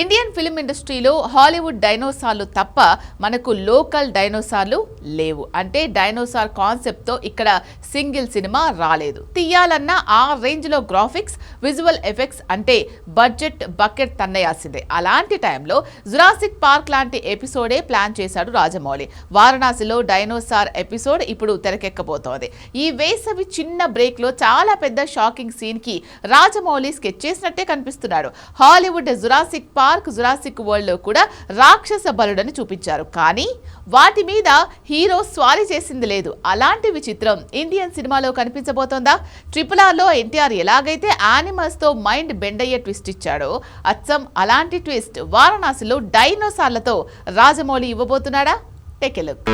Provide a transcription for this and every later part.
Indian film ఇండస్ట్రీలో Hollywood డైనోసార్లు తప్ప మనకు లోకల్ డైనోసార్లు లేవు. అంటే డైనోసార్ కాన్సెప్ట్తో ఇక్కడ సింగిల్ సినిమా రాలేదు. తీయాలన్నా ఆ రేంజ్లో గ్రాఫిక్స్, విజువల్ ఎఫెక్ట్స్ అంటే బడ్జెట్ బకెట్ తన్నేయాల్సిందే. అలాంటి టైంలో జురాసిక్ పార్క్ లాంటి ఎపిసోడే ప్లాన్ చేశాడు రాజమౌళి. వారణాసిలో డైనోసార్ ఎపిసోడ్ ఇప్పుడు తెరకెక్కబోతోంది. ఈ వేసవి చిన్న బ్రేక్లో చాలా పెద్ద షాకింగ్ సీన్కి రాజమౌళి స్కెచ్ చేసినట్టే కనిపిస్తున్నాడు. Hollywood Jurassic park, Jurassic world లో కూడా రాక్షస బలుడని చూపించారు. కానీ వాటి మీద హీరో స్వారీ చేసింది లేదు. అలాంటి విచిత్రం ఇండియన్ సినిమాలో కనిపించబోతోందా? RRR లో ఎన్టీఆర్ ఎలాగైతే యానిమల్స్ తో మైండ్ బెండ్ అయ్యే ట్విస్ట్ ఇచ్చాడో, అచ్చం అలాంటి ట్విస్ట్ వారణాసిలో డైనోసార్లతో రాజమౌళి ఇవ్వబోతున్నాడా? Take a look.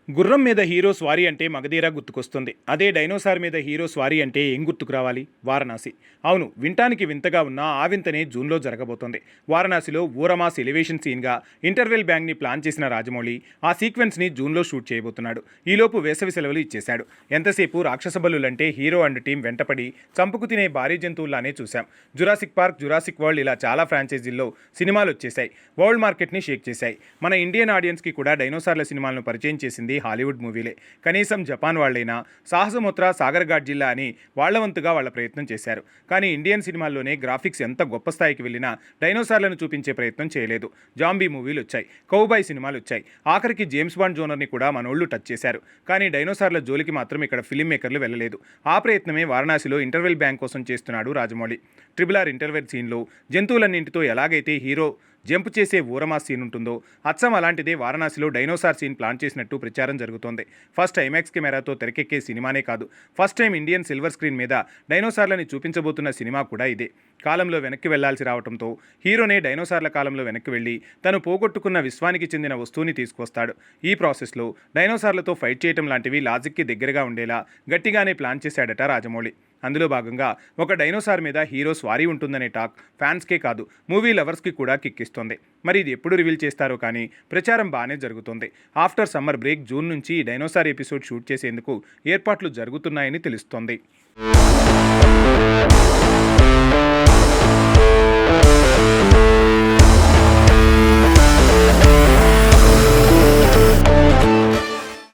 గుర్రం మీద హీరో స్వారీ అంటే మగధీర గుర్తుకొస్తుంది. అదే డైనోసార్ మీద హీరో స్వారీ అంటే ఏం గుర్తుకు రావాలి? వారణాసి. అవును, వింటానికి వింతగా ఉన్న ఆ వింతనే జూన్లో జరగబోతోంది. వారణాసిలో ఊరమాస్ ఎలివేషన్ సీన్గా ఇంటర్వెల్ బ్యాంగ్ని ప్లాన్ చేసిన రాజమౌళి ఆ సీక్వెన్స్ని జూన్లో షూట్ చేయబోతున్నాడు. ఈలోపు వేసవి సెలవులు ఇచ్చేశాడు. ఎంతసేపు రాక్షస బలులంటే హీరో అండ్ టీం వెంటపడి చంపుకు తినే భారీ జంతువుల్లానే చూశాం. జురాసిక్ పార్క్, జురాసిక్ వరల్డ్ ఇలా చాలా ఫ్రాంచైజీల్లో సినిమాలు వచ్చేశాయి. వరల్డ్ మార్కెట్ని షేక్ చేశాయి. మన ఇండియన్ ఆడియన్స్కి కూడా డైనోసార్ల సినిమాలను పరిచయం చేసింది హాలీవుడ్ మూవీలే. కనీసం జపాన్ వాళ్ళైనా సాహసముత్ర, సాగర్ఘాట్ జిల్లా అని వాళ్ల వంతుగా వాళ్ళ ప్రయత్నం చేశారు. కానీ ఇండియన్ సినిమాల్లోనే గ్రాఫిక్స్ ఎంత గొప్ప స్థాయికి వెళ్ళినా డైనోసార్లను చూపించే ప్రయత్నం చేయలేదు. జాంబీ మూవీలు వచ్చాయి, కౌబాయ్ సినిమాలు వచ్చాయి, ఆఖరికి జేమ్స్ బాండ్ జోనర్ని కూడా మనోళ్లు టచ్ చేశారు. కానీ డైనోసార్ల జోలికి మాత్రం ఇక్కడ ఫిలిం మేకర్లు వెళ్ళలేదు. ఆ ప్రయత్నమే వారణాసిలో ఇంటర్వెల్ బ్యాంక్ కోసం చేస్తున్నాడు రాజమౌళి. RRR ఇంటర్వెల్ సీన్లో జంతువులన్నింటితో ఎలాగైతే హీరో జంప్ చేసే ఊరమాస్ సీన్ ఉంటుందో, అచ్చం అలాంటిదే వారణాసిలో డైనోసార్ సీన్ ప్లాన్ చేసినట్టు ప్రచారం జరుగుతోంది. ఫస్ట్ ఐమాక్స్ కెమెరాతో తెరకెక్కే సినిమానే కాదు, first time Indian silver screen మీద డైనోసార్లని చూపించబోతున్న సినిమా కూడా ఇదే. కాలంలో వెనక్కి వెళ్లాల్సి రావడంతో హీరోనే డైనోసార్ల కాలంలో వెనక్కి వెళ్ళి తను పోగొట్టుకున్న విశ్వానికి చెందిన వస్తువుని తీసుకొస్తాడు. ఈ ప్రాసెస్లో డైనోసార్లతో ఫైట్ చేయటం లాంటివి లాజిక్కి దగ్గరగా ఉండేలా గట్టిగానే ప్లాన్ చేశాడట రాజమౌళి. అందులో భాగంగా ఒక డైనోసార్ మీద హీరో స్వారీ ఉంటుందనే టాక్ ఫ్యాన్స్కే కాదు, మూవీ లవర్స్కి కూడా కిక్కిస్తుంది. మరి ఇది ఎప్పుడు రివీల్ చేస్తారో కానీ ప్రచారం బాగానే జరుగుతుంది. ఆఫ్టర్ సమ్మర్ బ్రేక్ జూన్ నుంచి ఈ డైనోసార్ ఎపిసోడ్ షూట్ చేసేందుకు ఏర్పాట్లు జరుగుతున్నాయని తెలుస్తోంది.